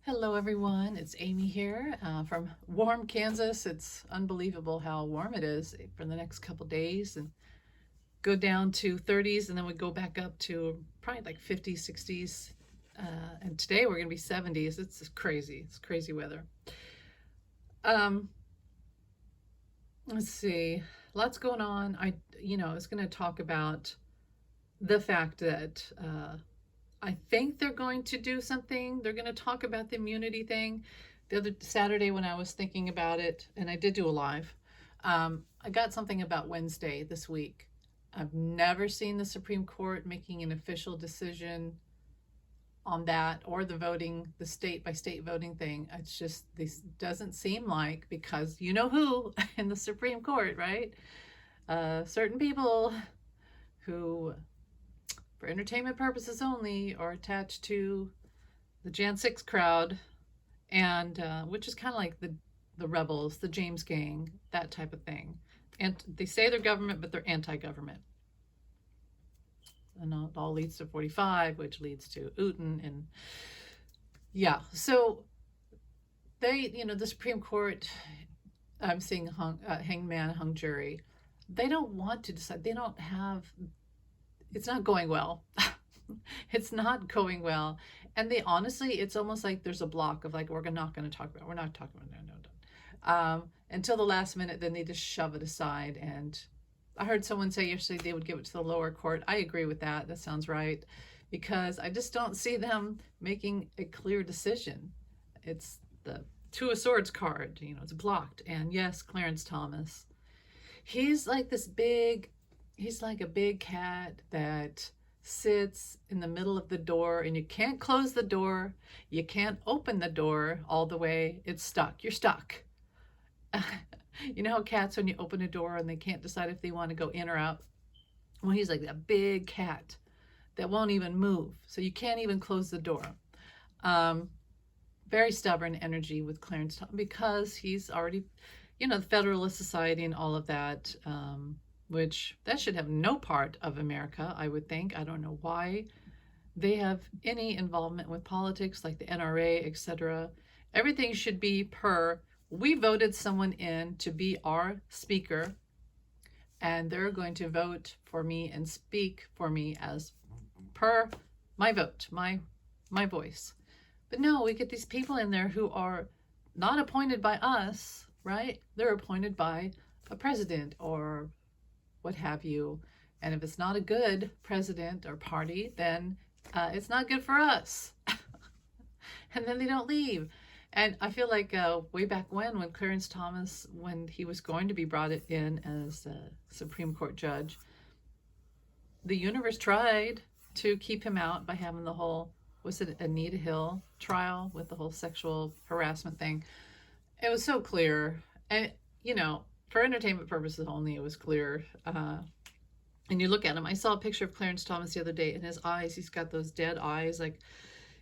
Hello everyone, it's Amy here from warm Kansas. It's unbelievable how warm it is for the next couple days, and go down to 30s and then we go back up to probably like 50s, 60s. And today we're going to be 70s. It's crazy. It's crazy weather. Um, let's see. Lots going on. I was going to talk about the fact that I think they're going to do something. They're going to talk about the immunity thing. The other Saturday when I was thinking about it, and I did do a live, I got something about Wednesday this week. I've never seen the Supreme Court making an official decision on that or the voting, the state by state voting thing. It's just, this doesn't seem like, because you know who in the Supreme Court, right? Certain people who, for entertainment purposes only, are attached to the Jan 6 crowd, and which is kind of like the rebels, the James gang, that type of thing. And they say they're government, but they're anti-government. And it all leads to 45, which leads to Uten, and yeah. So they, the Supreme Court, I'm seeing hangman, hung jury. They don't want to decide. They don't have. It's not going well. It's not going well. And they honestly, it's almost like there's a block of like, we're not going to talk about it. We're not talking about it. No. Until the last minute, then they just shove it aside. And I heard someone say yesterday they would give it to the lower court. I agree with that. That sounds right. Because I just don't see them making a clear decision. It's the Two of Swords card, it's blocked. And yes, Clarence Thomas. He's like he's like a big cat that sits in the middle of the door, and you can't close the door. You can't open the door all the way. It's stuck. You're stuck. You know how cats, when you open a door and they can't decide if they want to go in or out? Well, he's like that big cat that won't even move. So you can't even close the door. Very stubborn energy with Clarence Thomas, because he's already, the Federalist Society and all of that, which that should have no part of America, I would think. I don't know why they have any involvement with politics, like the NRA, etc. Everything should be we voted someone in to be our speaker, and they're going to vote for me and speak for me as per my vote, my voice. But no, we get these people in there who are not appointed by us, right? They're appointed by a president or what have you. And if it's not a good president or party, then it's not good for us. And then they don't leave. And I feel like way back when Clarence Thomas, when he was going to be brought in as a Supreme Court judge, the universe tried to keep him out by having the whole, was it Anita Hill trial with the whole sexual harassment thing? It was so clear. And, for entertainment purposes only, it was clear. And you look at him. I saw a picture of Clarence Thomas the other day, and his eyes, he's got those dead eyes. Like,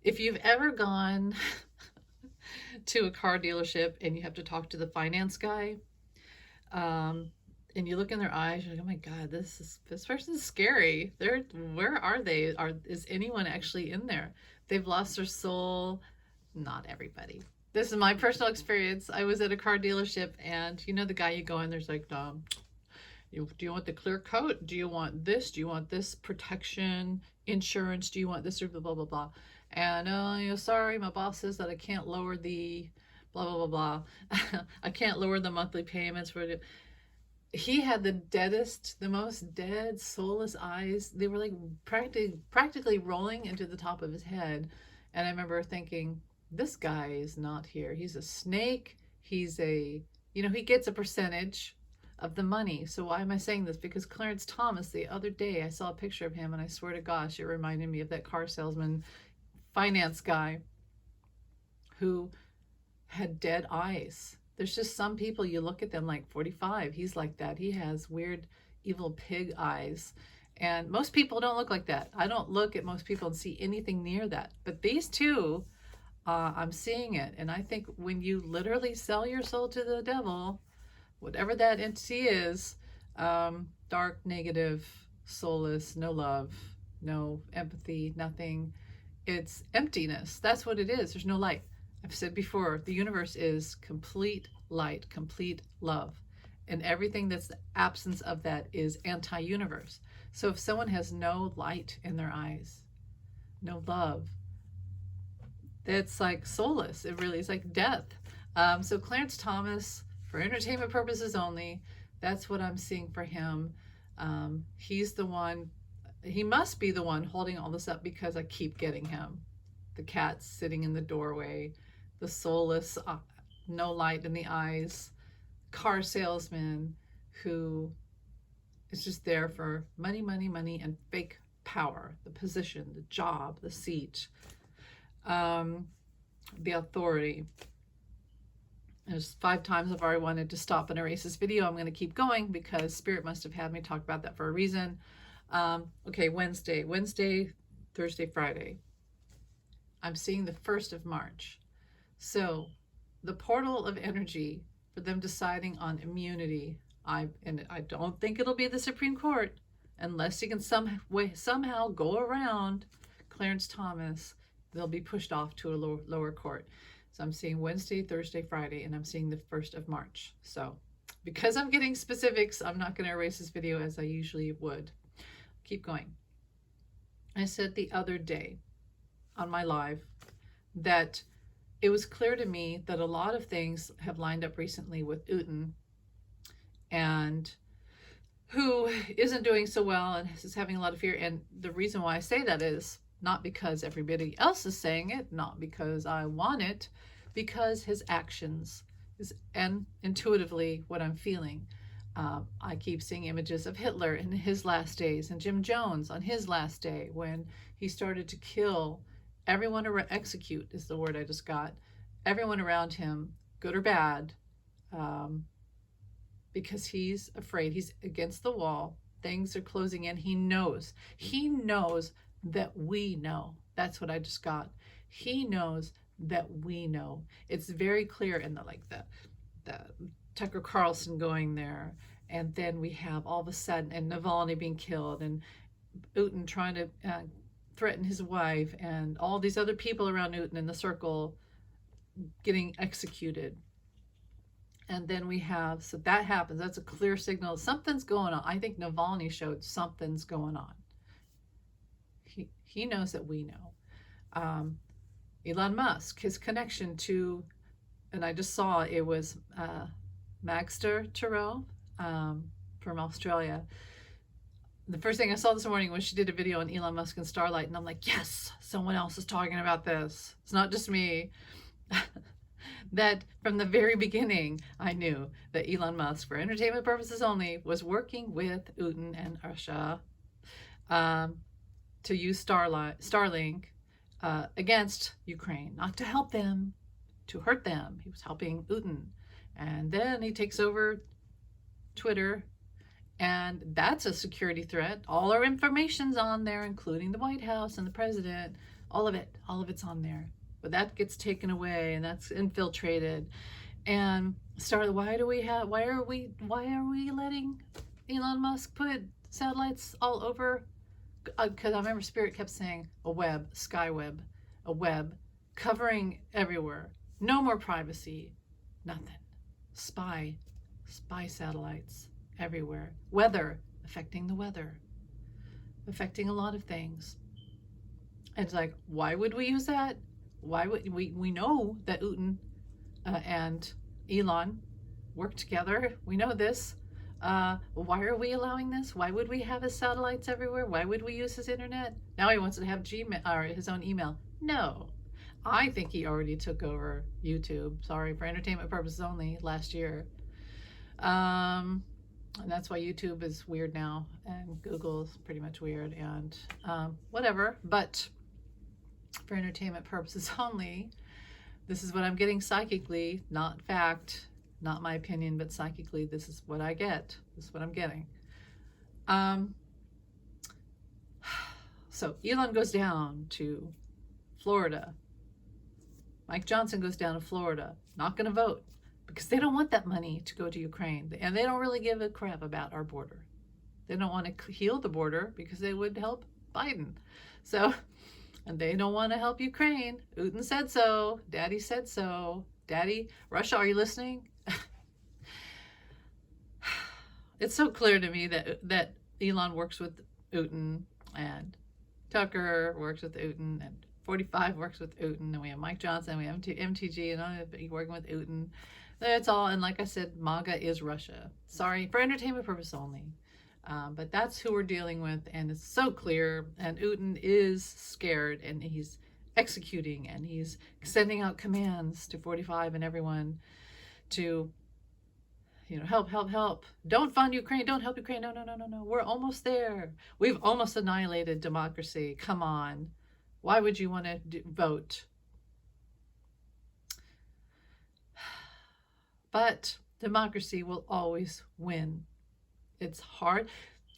if you've ever gone to a car dealership and you have to talk to the finance guy, and you look in their eyes, you're like, oh my God, this person's scary. Where are they? Is anyone actually in there? They've lost their soul. Not everybody. This is my personal experience. I was at a car dealership, and the guy, you go in, there's like, do you want the clear coat? Do you want this? Do you want this protection insurance? Do you want this or blah, blah, blah? And, sorry, my boss says that I can't lower the blah, blah, blah, blah. I can't lower the monthly payments for it. He had the most dead, soulless eyes. They were like practically rolling into the top of his head. And I remember thinking, this guy is not here. He's a snake. He's he gets a percentage of the money. So why am I saying this? Because Clarence Thomas, the other day, I saw a picture of him, and I swear to gosh, it reminded me of that car salesman, finance guy, who had dead eyes. There's just some people, you look at them like 45. He's like that. He has weird, evil pig eyes. And most people don't look like that. I don't look at most people and see anything near that. But these two, I'm seeing it. And I think when you literally sell your soul to the devil, whatever that entity is, dark, negative, soulless, no love, no empathy, nothing. It's emptiness. That's what it is. There's no light. I've said before, the universe is complete light, complete love. And everything that's the absence of that is anti-universe. So if someone has no light in their eyes, no love, it's like soulless. It really is like death. So Clarence Thomas, for entertainment purposes only, that's what I'm seeing for him. He's the one, he must be the one holding all this up because I keep getting him. The cat sitting in the doorway, the soulless, no light in the eyes, car salesman who is just there for money, money, money, and fake power, the position, the job, the seat, the authority. There's 5 times I've already wanted to stop and erase this video. I'm going to keep going because Spirit must have had me talk about that for a reason. Okay, Wednesday, Thursday, Friday. I'm seeing the 1st of March. So the portal of energy for them deciding on immunity, and I don't think it'll be the Supreme Court unless you can somehow go around Clarence Thomas. They'll be pushed off to a lower court. So I'm seeing Wednesday, Thursday, Friday, and I'm seeing the 1st of March. So because I'm getting specifics, I'm not going to erase this video as I usually would. Keep going. I said the other day on my live that it was clear to me that a lot of things have lined up recently with Uten, and who isn't doing so well and is having a lot of fear. And the reason why I say that is not because everybody else is saying it, not because I want it, because his actions and intuitively what I'm feeling. I keep seeing images of Hitler in his last days and Jim Jones on his last day when he started to kill everyone, execute is the word I just got, everyone around him, good or bad, because he's afraid. He's against the wall. Things are closing in. He knows that we know. That's what I just got. He knows that we know. It's very clear in the Tucker Carlson going there, and then we have all of a sudden, and Navalny being killed, and Putin trying to threaten his wife, and all these other people around Putin in the circle getting executed. And then we have, so that happens. That's a clear signal. Something's going on. I think Navalny showed something's going on. He knows that we know. Elon Musk, his connection to, and I just saw it was Magster Terrell from Australia. The first thing I saw this morning was she did a video on Elon Musk and Starlight, and I'm like, yes, someone else is talking about this. It's not just me. That from the very beginning, I knew that Elon Musk, for entertainment purposes only, was working with Putin and Russia to use Starlink against Ukraine, not to help them, to hurt them. He was helping Putin. And then he takes over Twitter, and that's a security threat. All our information's on there, including the White House and the president. All of it's on there. But that gets taken away, and that's infiltrated. And why are we letting Elon Musk put satellites all over? Because I remember Spirit kept saying a web, sky web, a web covering everywhere. No more privacy, nothing. Spy satellites everywhere. Weather, affecting the weather, affecting a lot of things. And it's like, why would we use that? Why would we know that Putin and Elon work together? We know this. Why are we allowing this? Why would we have his satellites everywhere? Why would we use his internet? Now he wants to have Gmail or his own email. No, I think he already took over YouTube. Sorry, for entertainment purposes only last year. And that's why YouTube is weird now, and Google's pretty much weird, and whatever. But for entertainment purposes only, this is what I'm getting psychically, not fact, not my opinion, but psychically, this is what I get. This is what I'm getting. So Elon goes down to Florida. Mike Johnson goes down to Florida, not going to vote because they don't want that money to go to Ukraine. And they don't really give a crap about our border. They don't want to heal the border because they would help Biden. So And they don't want to help Ukraine. Putin said so. Daddy said so. Daddy, Russia, are you listening? It's so clear to me that Elon works with Putin, and Tucker works with Putin, and 45 works with Putin, and we have Mike Johnson, we have MTG, and I'm working with Putin. That's all. And like I said, MAGA is Russia. Sorry, for entertainment purpose only. But that's who we're dealing with, and it's so clear. And Putin is scared, and he's executing, and he's sending out commands to 45 and everyone to, help, help, help. Don't fund Ukraine. Don't help Ukraine. No, no, no, no, no. We're almost there. We've almost annihilated democracy. Come on. Why would you want to vote? But democracy will always win. It's hard.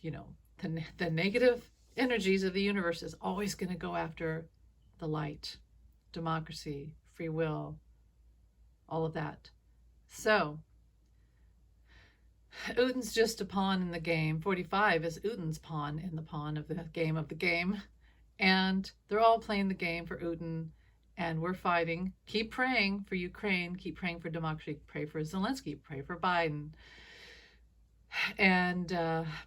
The negative energies of the universe is always going to go after the light, democracy, free will, all of that. So Putin's just a pawn in the game. 45 is Putin's pawn in the pawn of the game. And they're all playing the game for Putin. And we're fighting. Keep praying for Ukraine. Keep praying for democracy. Pray for Zelensky. Pray for Biden. And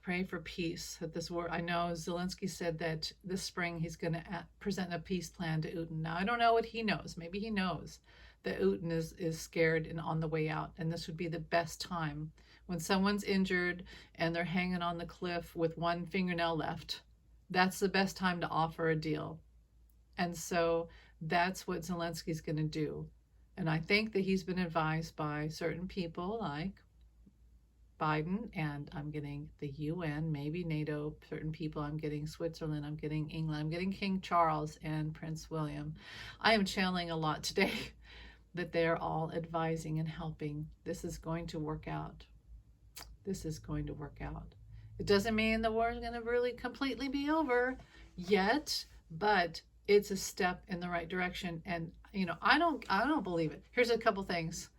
pray for peace. That this war. I know Zelensky said that this spring he's going to present a peace plan to Putin. Now, I don't know what he knows. Maybe he knows that Putin is scared and on the way out. And this would be the best time. When someone's injured and they're hanging on the cliff with one fingernail left, that's the best time to offer a deal. And so that's what Zelensky's going to do. And I think that he's been advised by certain people like Biden, and I'm getting the UN, maybe NATO, certain people. I'm getting Switzerland, I'm getting England, I'm getting King Charles and Prince William. I am channeling a lot today that they're all advising and helping. This is going to work out. This is going to work out. It doesn't mean the war is going to really completely be over yet, but it's a step in the right direction. And I don't believe it. Here's a couple things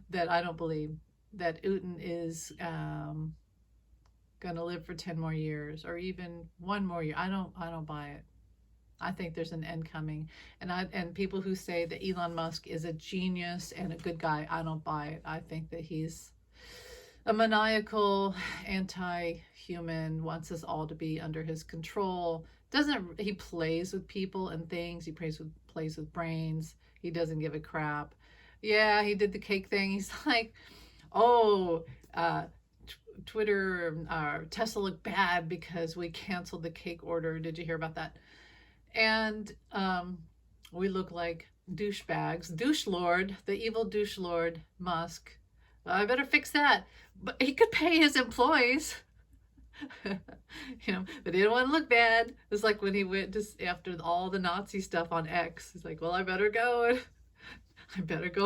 that I don't believe. That Putin is going to live for 10 more years or even one more year. I don't buy it. I think there's an end coming. And people who say that Elon Musk is a genius and a good guy, I don't buy it. I think that he's a maniacal, anti-human, wants us all to be under his control. He plays with people and things. He plays with brains. He doesn't give a crap. Yeah, he did the cake thing. He's like, Twitter, Tesla looked bad because we canceled the cake order. Did you hear about that? And we look like douchebags. Douche Lord, the evil douche Lord, Musk. I better fix that. But he could pay his employees. But he didn't want to look bad. It's like when he went just after all the Nazi stuff on X. He's like, well, I better go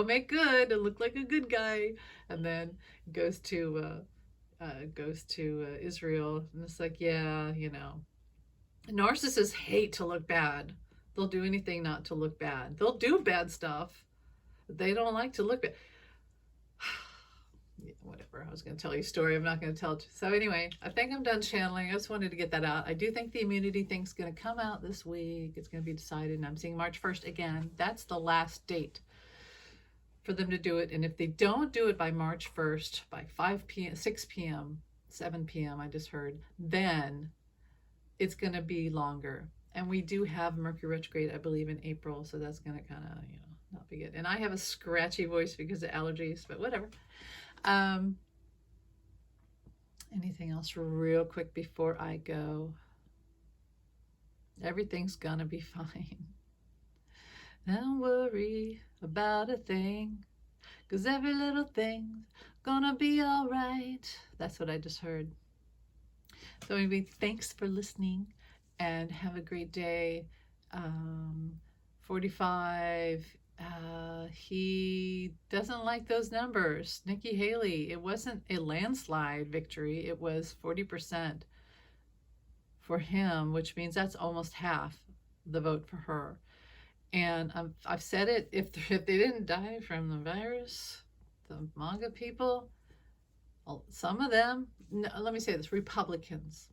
make good and look like a good guy. And then goes to Israel, and it's like, yeah, narcissists hate to look bad. They'll do anything not to look bad. They'll do bad stuff, but they don't like to look bad. Whatever, I was going to tell you a story. I'm not going to tell it. So anyway, I think I'm done channeling. I just wanted to get that out. I do think the immunity thing's going to come out this week. It's going to be decided, and I'm seeing March 1st again. That's the last date for them to do it. And if they don't do it by March 1st, by 5 p.m., 6 p.m., 7 p.m., I just heard, then it's going to be longer. And we do have Mercury retrograde, I believe, in April. So that's going to kind of, not be good. And I have a scratchy voice because of allergies, but whatever. Anything else real quick before I go? Everything's going to be fine. Don't worry about a thing, 'cause every little thing's gonna be all right. That's what I just heard. So anyway, thanks for listening and have a great day. 45, he doesn't like those numbers. Nikki Haley, it wasn't a landslide victory. It was 40% for him, which means that's almost half the vote for her. And I've said it, if they didn't die from the virus, the MAGA people, well, some of them, no, let me say this, Republicans,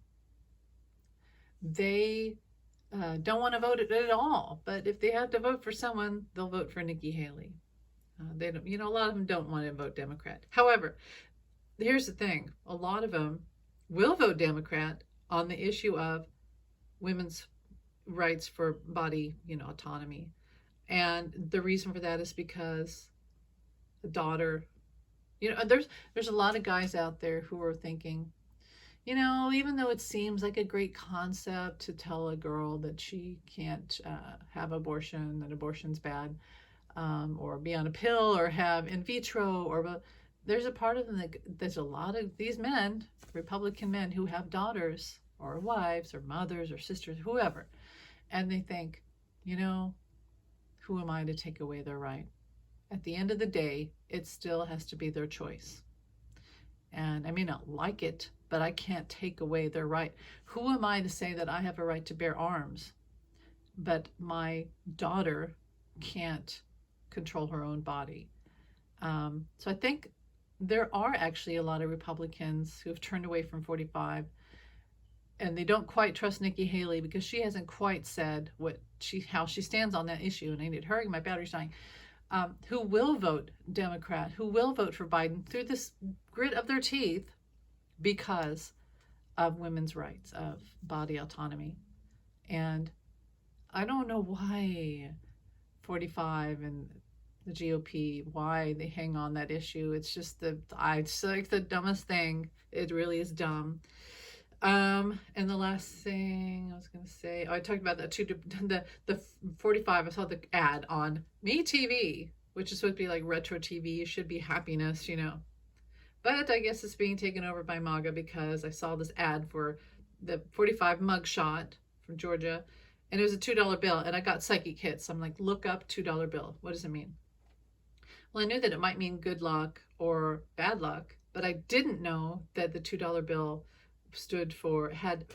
they don't want to vote at all. But if they have to vote for someone, they'll vote for Nikki Haley. They don't, a lot of them don't want to vote Democrat. However, here's the thing: a lot of them will vote Democrat on the issue of women's rights for body, autonomy. And the reason for that is because the daughter, there's a lot of guys out there who are thinking, even though it seems like a great concept to tell a girl that she can't have abortion, that abortion's bad, or be on a pill or have in vitro, or there's a part of them that there's a lot of these men, Republican men, who have daughters or wives or mothers or sisters, whoever, and they think, who am I to take away their right? At the end of the day, it still has to be their choice. And I may not like it, but I can't take away their right. Who am I to say that I have a right to bear arms, but my daughter can't control her own body? So I think there are actually a lot of Republicans who have turned away from 45, and they don't quite trust Nikki Haley because she hasn't quite said how she stands on that issue. And I need to hurry, my battery's dying. Who will vote Democrat, who will vote for Biden through this grit of their teeth because of women's rights, of body autonomy. And I don't know why 45 and the GOP, why they hang on that issue. It's just it's like the dumbest thing. It really is dumb. And the last thing I was going to say, I talked about that too. The 45, I saw the ad on MeTV, which is supposed to be like retro TV. It should be happiness, But I guess it's being taken over by MAGA because I saw this ad for the 45 mugshot from Georgia, and it was a $2 bill, and I got psychic hits. I'm like, look up $2 bill. What does it mean? Well, I knew that it might mean good luck or bad luck, but I didn't know that the $2 bill stood for had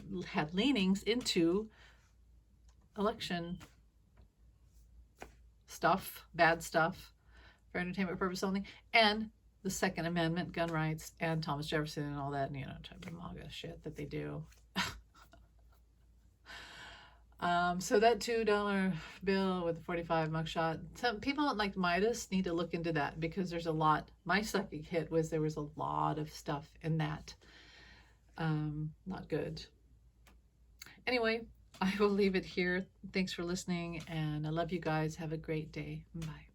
leanings into election stuff, bad stuff, for entertainment purpose only, and the Second Amendment, gun rights, and Thomas Jefferson and all that, type of MAGA shit that they do. So that $2 bill with the 45 mugshot, some people like Midas need to look into that because there's a lot. My psychic hit was there was a lot of stuff in that. Not good. Anyway, I will leave it here. Thanks for listening, and I love you guys. Have a great day. Bye.